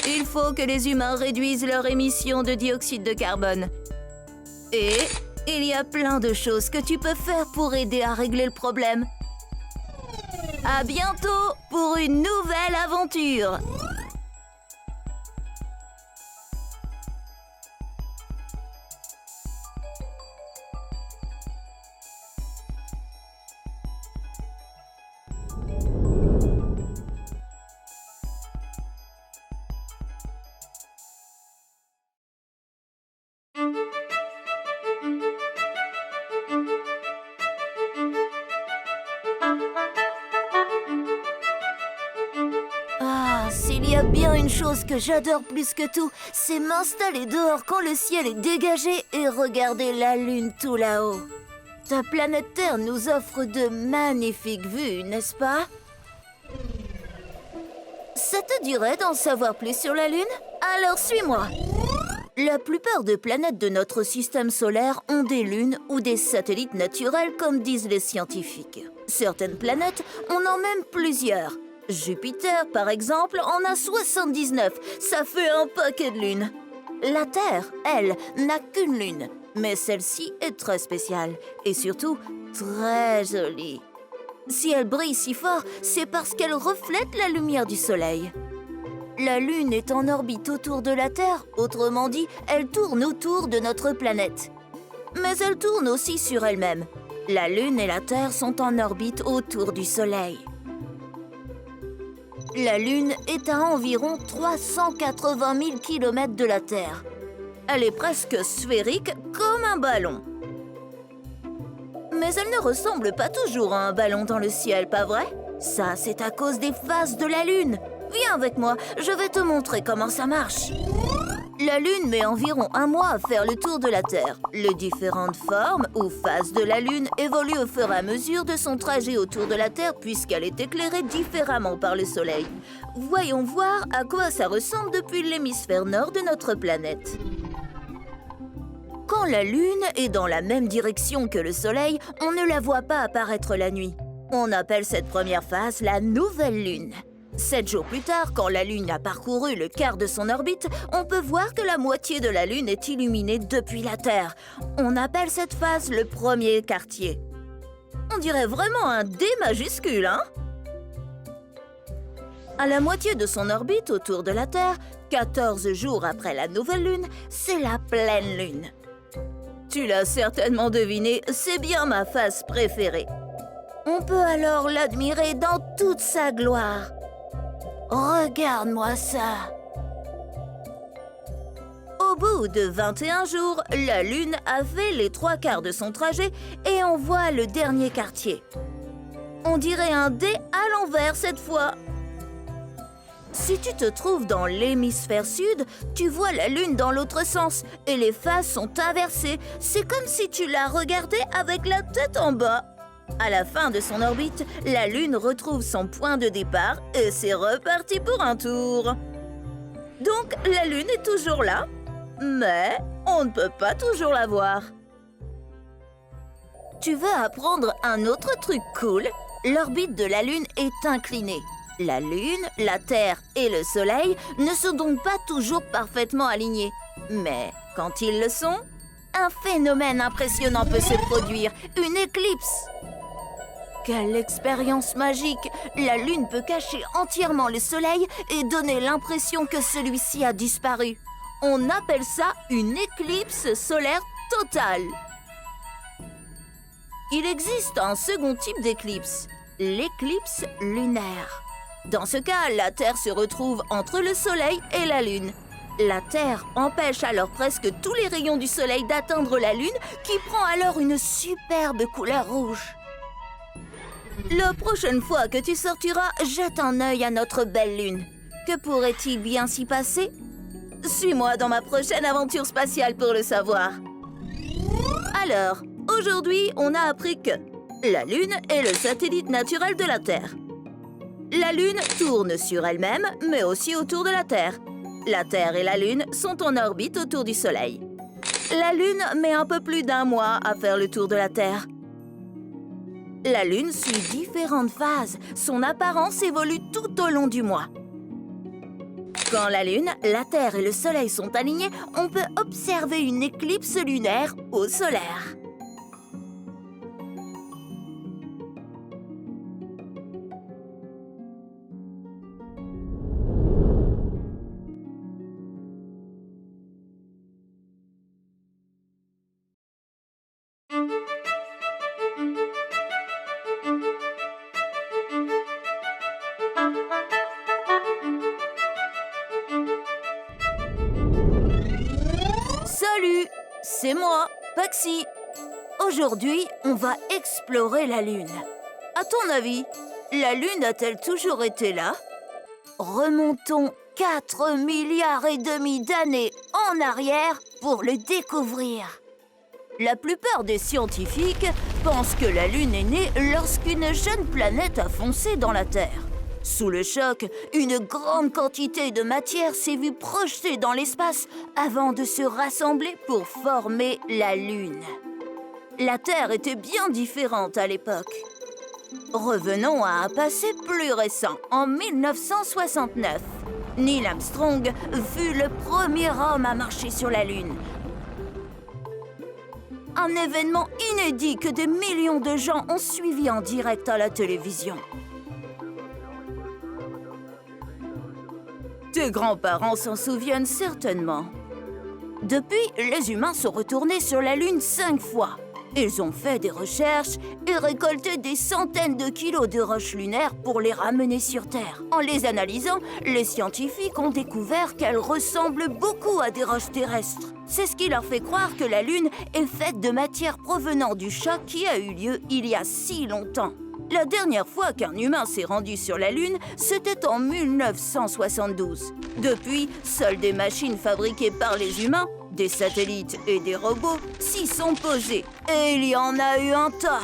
Il faut que les humains réduisent leur émission de dioxyde de carbone. Et il y a plein de choses que tu peux faire pour aider à régler le problème. À bientôt pour une nouvelle aventure! S'il y a bien une chose que j'adore plus que tout, c'est m'installer dehors quand le ciel est dégagé et regarder la lune tout là-haut. Ta planète Terre nous offre de magnifiques vues, n'est-ce pas? Ça te dirait d'en savoir plus sur la Lune? Alors suis-moi! La plupart des planètes de notre système solaire ont des lunes ou des satellites naturels, comme disent les scientifiques. Certaines planètes en ont même plusieurs. Jupiter, par exemple, en a 79. Ça fait un paquet de lunes. La Terre, elle, n'a qu'une lune. Mais celle-ci est très spéciale et surtout très jolie. Si elle brille si fort, c'est parce qu'elle reflète la lumière du Soleil. La Lune est en orbite autour de la Terre, autrement dit, elle tourne autour de notre planète. Mais elle tourne aussi sur elle-même. La Lune et la Terre sont en orbite autour du Soleil. La Lune est à environ 380 000 km de la Terre. Elle est presque sphérique comme un ballon. Mais elle ne ressemble pas toujours à un ballon dans le ciel, pas vrai? Ça, c'est à cause des phases de la Lune. Viens avec moi, je vais te montrer comment ça marche. La Lune met environ 1 mois à faire le tour de la Terre. Les différentes formes ou phases de la Lune évoluent au fur et à mesure de son trajet autour de la Terre puisqu'elle est éclairée différemment par le Soleil. Voyons voir à quoi ça ressemble depuis l'hémisphère nord de notre planète. Quand la Lune est dans la même direction que le Soleil, on ne la voit pas apparaître la nuit. On appelle cette première phase la nouvelle Lune. 7 jours plus tard, quand la Lune a parcouru le quart de son orbite, on peut voir que la moitié de la Lune est illuminée depuis la Terre. On appelle cette phase le premier quartier. On dirait vraiment un D majuscule, hein? À la moitié de son orbite autour de la Terre, 14 jours après la nouvelle Lune, c'est la pleine Lune. Tu l'as certainement deviné, c'est bien ma phase préférée. On peut alors l'admirer dans toute sa gloire. Regarde-moi ça! Au bout de 21 jours, la Lune a fait les 3/4 de son trajet et on voit le dernier quartier. On dirait un D à l'envers cette fois. Si tu te trouves dans l'hémisphère sud, tu vois la Lune dans l'autre sens et les phases sont inversées. C'est comme si tu la regardais avec la tête en bas. À la fin de son orbite, la Lune retrouve son point de départ et c'est reparti pour un tour. Donc, la Lune est toujours là, mais on ne peut pas toujours la voir. Tu veux apprendre un autre truc cool? L'orbite de la Lune est inclinée. La Lune, la Terre et le Soleil ne sont donc pas toujours parfaitement alignés. Mais quand ils le sont, un phénomène impressionnant peut se produire, une éclipse. Quelle expérience magique! La Lune peut cacher entièrement le Soleil et donner l'impression que celui-ci a disparu. On appelle ça une éclipse solaire totale. Il existe un second type d'éclipse, l'éclipse lunaire. Dans ce cas, la Terre se retrouve entre le Soleil et la Lune. La Terre empêche alors presque tous les rayons du Soleil d'atteindre la Lune, qui prend alors une superbe couleur rouge. La prochaine fois que tu sortiras, jette un œil à notre belle Lune. Que pourrait-il bien s'y passer? Suis-moi dans ma prochaine aventure spatiale pour le savoir. Alors, aujourd'hui, on a appris que la Lune est le satellite naturel de la Terre. La Lune tourne sur elle-même, mais aussi autour de la Terre. La Terre et la Lune sont en orbite autour du Soleil. La Lune met un peu plus d'1 mois à faire le tour de la Terre. La Lune suit différentes phases. Son apparence évolue tout au long du mois. Quand la Lune, la Terre et le Soleil sont alignés, on peut observer une éclipse lunaire au solaire. Salut, c'est moi, Paxi. Aujourd'hui, on va explorer la Lune. À ton avis, la Lune a-t-elle toujours été là? Remontons 4 milliards et demi d'années en arrière pour le découvrir. La plupart des scientifiques pensent que la Lune est née lorsqu'une jeune planète a foncé dans la Terre. Sous le choc, une grande quantité de matière s'est vue projetée dans l'espace avant de se rassembler pour former la Lune. La Terre était bien différente à l'époque. Revenons à un passé plus récent, en 1969. Neil Armstrong fut le premier homme à marcher sur la Lune. Un événement inédit que des millions de gens ont suivi en direct à la télévision. Tes grands-parents s'en souviennent certainement. Depuis, les humains sont retournés sur la Lune 5 fois. Ils ont fait des recherches et récolté des centaines de kilos de roches lunaires pour les ramener sur Terre. En les analysant, les scientifiques ont découvert qu'elles ressemblent beaucoup à des roches terrestres. C'est ce qui leur fait croire que la Lune est faite de matière provenant du choc qui a eu lieu il y a si longtemps. La dernière fois qu'un humain s'est rendu sur la Lune, c'était en 1972. Depuis, seules des machines fabriquées par les humains, des satellites et des robots s'y sont posés. Et il y en a eu un tas.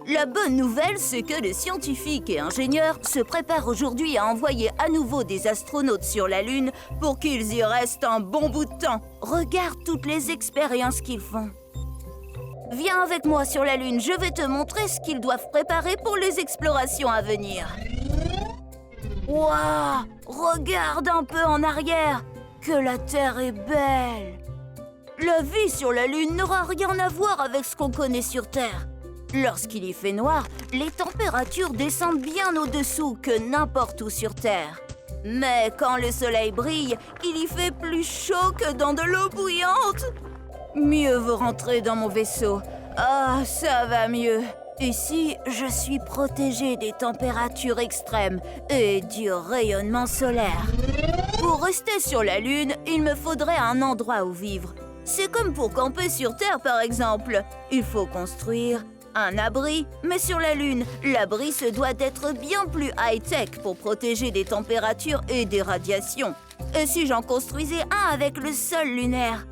La bonne nouvelle, c'est que les scientifiques et ingénieurs se préparent aujourd'hui à envoyer à nouveau des astronautes sur la Lune pour qu'ils y restent un bon bout de temps. Regarde toutes les expériences qu'ils font. Viens avec moi sur la Lune, je vais te montrer ce qu'ils doivent préparer pour les explorations à venir. Waouh! Regarde un peu en arrière, que la Terre est belle. La vie sur la Lune n'aura rien à voir avec ce qu'on connaît sur Terre. Lorsqu'il y fait noir, les températures descendent bien au-dessous que n'importe où sur Terre. Mais quand le soleil brille, il y fait plus chaud que dans de l'eau bouillante. Mieux vaut rentrer dans mon vaisseau. Ah, ça va mieux. Ici, je suis protégée des températures extrêmes et du rayonnement solaire. Pour rester sur la Lune, il me faudrait un endroit où vivre. C'est comme pour camper sur Terre, par exemple. Il faut construire Un abri, mais sur la Lune, l'abri se doit d'être bien plus high-tech pour protéger des températures et des radiations. Et si j'en construisais un avec le sol lunaire?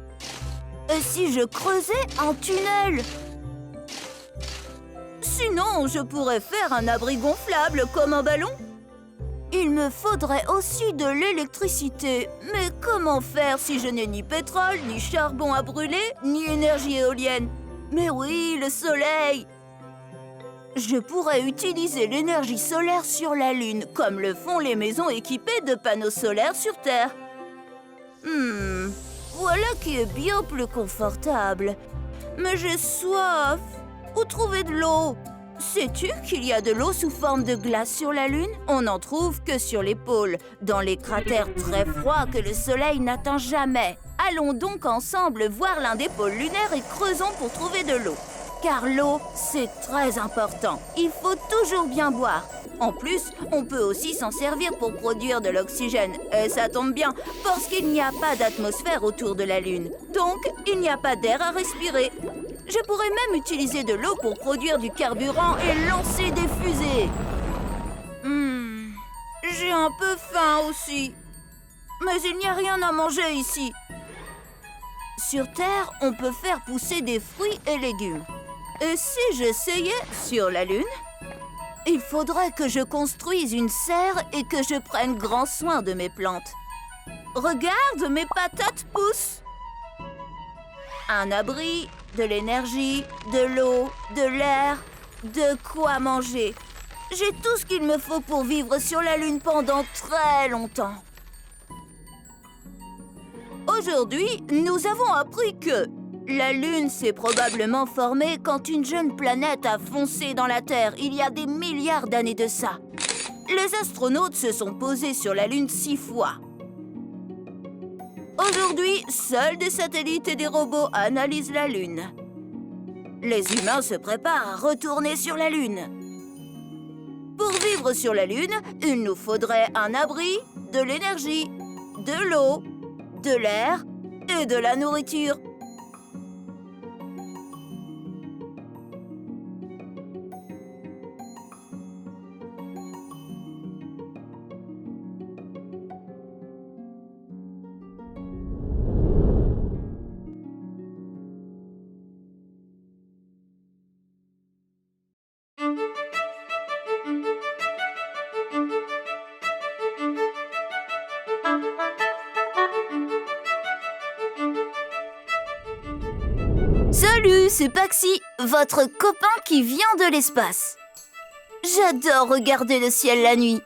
Et si je creusais un tunnel? Sinon, je pourrais faire un abri gonflable comme un ballon. Il me faudrait aussi de l'électricité. Mais comment faire si je n'ai ni pétrole, ni charbon à brûler, ni énergie éolienne? Mais oui, le soleil! Je pourrais utiliser l'énergie solaire sur la Lune, comme le font les maisons équipées de panneaux solaires sur Terre. Voilà qui est bien plus confortable. Mais j'ai soif. Où trouver de l'eau? Sais-tu qu'il y a de l'eau sous forme de glace sur la Lune? On n'en trouve que sur les pôles, dans les cratères très froids que le Soleil n'atteint jamais. Allons donc ensemble voir l'un des pôles lunaires et creusons pour trouver de l'eau. Car l'eau, c'est très important. Il faut toujours bien boire. En plus, on peut aussi s'en servir pour produire de l'oxygène. Et ça tombe bien, parce qu'il n'y a pas d'atmosphère autour de la Lune. Donc, il n'y a pas d'air à respirer. Je pourrais même utiliser de l'eau pour produire du carburant et lancer des fusées. J'ai un peu faim aussi. Mais il n'y a rien à manger ici. Sur Terre, on peut faire pousser des fruits et légumes. Et si j'essayais sur la Lune? Il faudrait que je construise une serre et que je prenne grand soin de mes plantes. Regarde, mes patates poussent. Un abri, de l'énergie, de l'eau, de l'air, de quoi manger. J'ai tout ce qu'il me faut pour vivre sur la Lune pendant très longtemps. Aujourd'hui, nous avons appris que la Lune s'est probablement formée quand une jeune planète a foncé dans la Terre il y a des milliards d'années de ça. Les astronautes se sont posés sur la Lune 6 fois. Aujourd'hui, seuls des satellites et des robots analysent la Lune. Les humains se préparent à retourner sur la Lune. Pour vivre sur la Lune, il nous faudrait un abri, de l'énergie, de l'eau, de l'air et de la nourriture. Salut, c'est Paxi, votre copain qui vient de l'espace. J'adore regarder le ciel la nuit.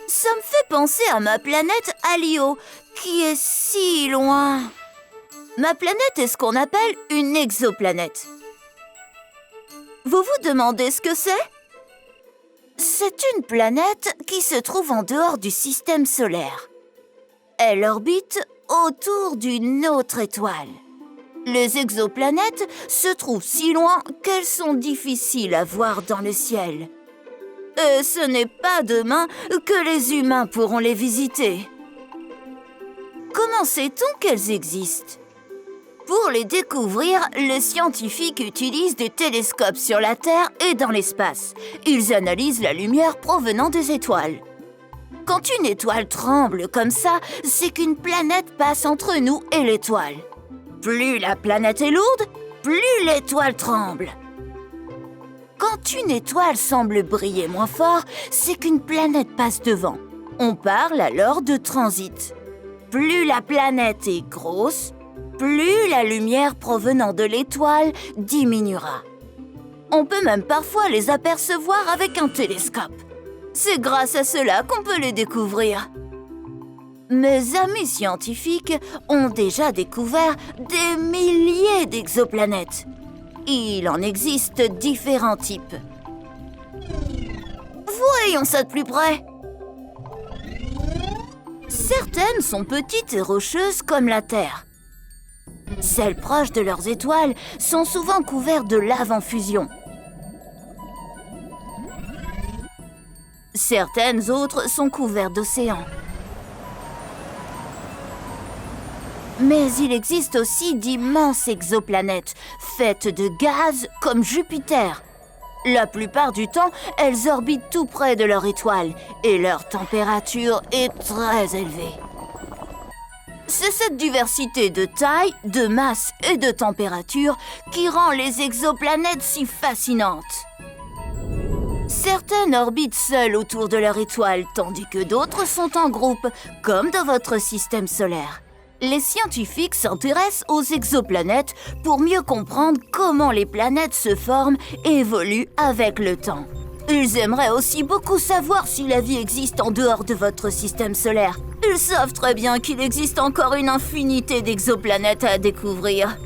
Ça me fait penser à ma planète Alio, qui est si loin. Ma planète est ce qu'on appelle une exoplanète. Vous vous demandez ce que c'est? C'est une planète qui se trouve en dehors du système solaire. Elle orbite autour d'une autre étoile. Les exoplanètes se trouvent si loin qu'elles sont difficiles à voir dans le ciel. Et ce n'est pas demain que les humains pourront les visiter. Comment sait-on qu'elles existent? Pour les découvrir, les scientifiques utilisent des télescopes sur la Terre et dans l'espace. Ils analysent la lumière provenant des étoiles. Quand une étoile tremble comme ça, c'est qu'une planète passe entre nous et l'étoile. Plus la planète est lourde, plus l'étoile tremble. Quand une étoile semble briller moins fort, c'est qu'une planète passe devant. On parle alors de transit. Plus la planète est grosse, plus la lumière provenant de l'étoile diminuera. On peut même parfois les apercevoir avec un télescope. C'est grâce à cela qu'on peut les découvrir. Mes amis scientifiques ont déjà découvert des milliers d'exoplanètes. Il en existe différents types. Voyons ça de plus près. Certaines sont petites et rocheuses comme la Terre. Celles proches de leurs étoiles sont souvent couvertes de lave en fusion. Certaines autres sont couvertes d'océans. Mais il existe aussi d'immenses exoplanètes, faites de gaz comme Jupiter. La plupart du temps, elles orbitent tout près de leur étoile et leur température est très élevée. C'est cette diversité de taille, de masse et de température qui rend les exoplanètes si fascinantes. Certaines orbitent seules autour de leur étoile, tandis que d'autres sont en groupe, comme dans votre système solaire. Les scientifiques s'intéressent aux exoplanètes pour mieux comprendre comment les planètes se forment et évoluent avec le temps. Ils aimeraient aussi beaucoup savoir si la vie existe en dehors de votre système solaire. Ils savent très bien qu'il existe encore une infinité d'exoplanètes à découvrir.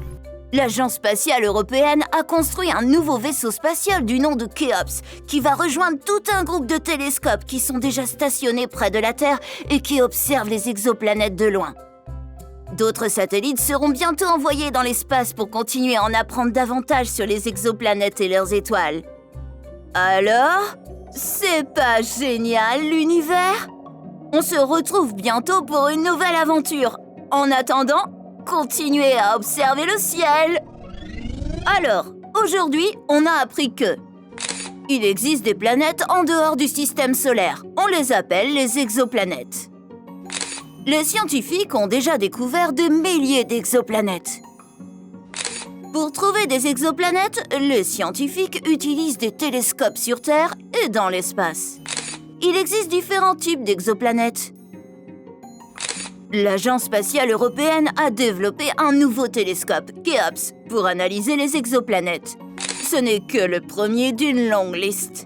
L'Agence spatiale européenne a construit un nouveau vaisseau spatial du nom de Khéops, qui va rejoindre tout un groupe de télescopes qui sont déjà stationnés près de la Terre et qui observent les exoplanètes de loin. D'autres satellites seront bientôt envoyés dans l'espace pour continuer à en apprendre davantage sur les exoplanètes et leurs étoiles. Alors, c'est pas génial l'univers ? On se retrouve bientôt pour une nouvelle aventure. En attendant, continuez à observer le ciel. Alors, aujourd'hui, on a appris que il existe des planètes en dehors du système solaire. On les appelle les exoplanètes. Les scientifiques ont déjà découvert des milliers d'exoplanètes. Pour trouver des exoplanètes, les scientifiques utilisent des télescopes sur Terre et dans l'espace. Il existe différents types d'exoplanètes. L'Agence spatiale européenne a développé un nouveau télescope, Khéops, pour analyser les exoplanètes. Ce n'est que le premier d'une longue liste.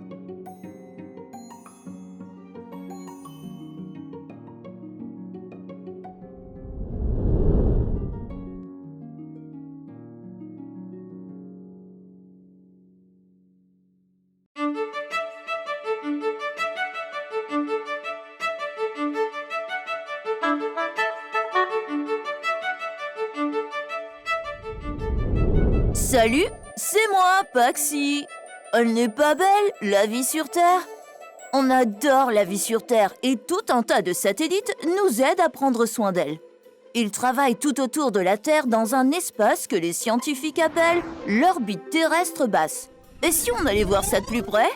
Salut, c'est moi, Paxi. Elle n'est pas belle, la vie sur Terre? On adore la vie sur Terre et tout un tas de satellites nous aident à prendre soin d'elle. Ils travaillent tout autour de la Terre dans un espace que les scientifiques appellent l'orbite terrestre basse. Et si on allait voir ça de plus près?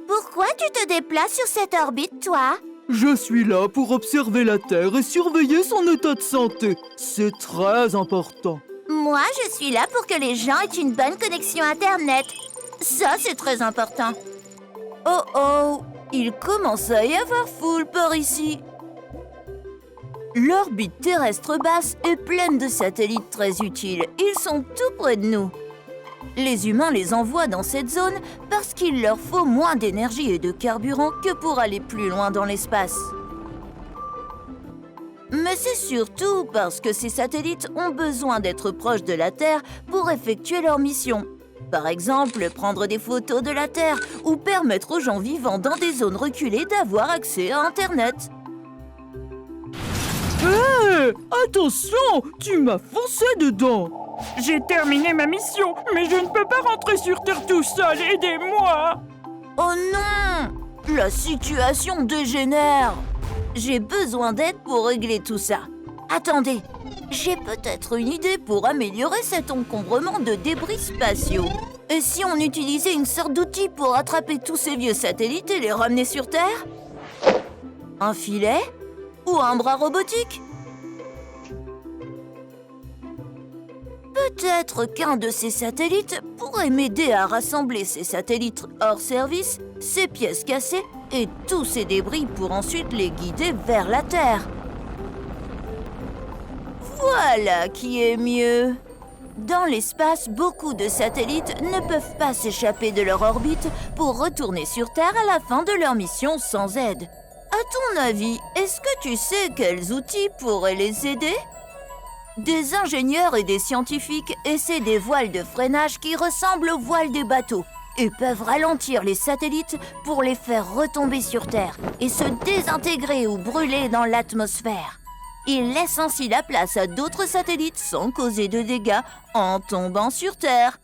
Pourquoi tu te déplaces sur cette orbite, toi? Je suis là pour observer la Terre et surveiller son état de santé. C'est très important. Moi, je suis là pour que les gens aient une bonne connexion Internet. Ça, c'est très important. Oh oh, il commence à y avoir foule par ici. L'orbite terrestre basse est pleine de satellites très utiles. Ils sont tout près de nous. Les humains les envoient dans cette zone parce qu'il leur faut moins d'énergie et de carburant que pour aller plus loin dans l'espace. Mais c'est surtout parce que ces satellites ont besoin d'être proches de la Terre pour effectuer leur mission. Par exemple, prendre des photos de la Terre ou permettre aux gens vivant dans des zones reculées d'avoir accès à Internet. Hé, attention, tu m'as foncé dedans. J'ai terminé ma mission, mais je ne peux pas rentrer sur Terre tout seul, aidez-moi! Oh non! La situation dégénère! J'ai besoin d'aide pour régler tout ça. Attendez, j'ai peut-être une idée pour améliorer cet encombrement de débris spatiaux. Et si on utilisait une sorte d'outil pour attraper tous ces vieux satellites et les ramener sur Terre? Un filet? Ou un bras robotique? Peut-être qu'un de ces satellites pourrait m'aider à rassembler ces satellites hors service, ces pièces cassées et tous ces débris pour ensuite les guider vers la Terre. Voilà qui est mieux. Dans l'espace, beaucoup de satellites ne peuvent pas s'échapper de leur orbite pour retourner sur Terre à la fin de leur mission sans aide. À ton avis, est-ce que tu sais quels outils pourraient les aider? Des ingénieurs et des scientifiques essaient des voiles de freinage qui ressemblent aux voiles des bateaux et peuvent ralentir les satellites pour les faire retomber sur Terre et se désintégrer ou brûler dans l'atmosphère. Ils laissent ainsi la place à d'autres satellites sans causer de dégâts en tombant sur Terre.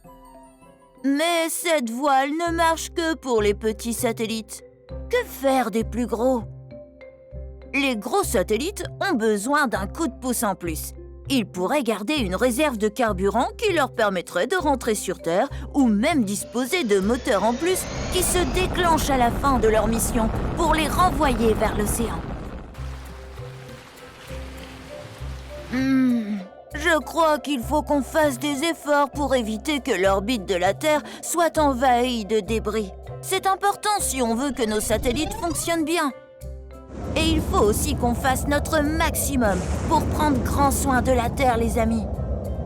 Mais cette voile ne marche que pour les petits satellites. Que faire des plus gros? Les gros satellites ont besoin d'un coup de pouce en plus. Ils pourraient garder une réserve de carburant qui leur permettrait de rentrer sur Terre ou même disposer de moteurs en plus qui se déclenchent à la fin de leur mission pour les renvoyer vers l'océan. Je crois qu'il faut qu'on fasse des efforts pour éviter que l'orbite de la Terre soit envahie de débris. C'est important si on veut que nos satellites fonctionnent bien. Et il faut aussi qu'on fasse notre maximum pour prendre grand soin de la Terre, les amis.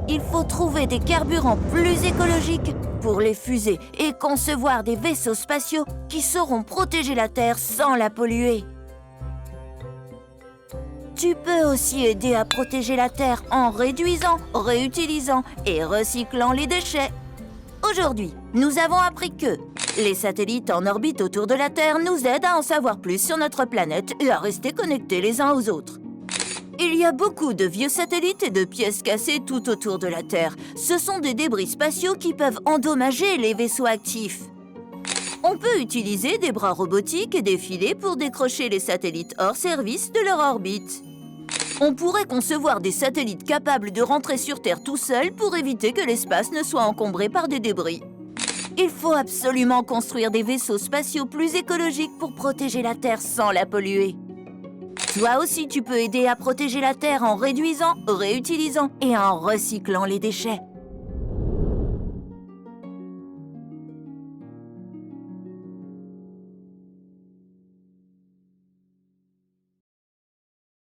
Il faut trouver des carburants plus écologiques pour les fusées et concevoir des vaisseaux spatiaux qui sauront protéger la Terre sans la polluer. Tu peux aussi aider à protéger la Terre en réduisant, réutilisant et recyclant les déchets. Aujourd'hui, nous avons appris que les satellites en orbite autour de la Terre nous aident à en savoir plus sur notre planète et à rester connectés les uns aux autres. Il y a beaucoup de vieux satellites et de pièces cassées tout autour de la Terre. Ce sont des débris spatiaux qui peuvent endommager les vaisseaux actifs. On peut utiliser des bras robotiques et des filets pour décrocher les satellites hors service de leur orbite. On pourrait concevoir des satellites capables de rentrer sur Terre tout seuls pour éviter que l'espace ne soit encombré par des débris. Il faut absolument construire des vaisseaux spatiaux plus écologiques pour protéger la Terre sans la polluer. Toi aussi, tu peux aider à protéger la Terre en réduisant, réutilisant et en recyclant les déchets.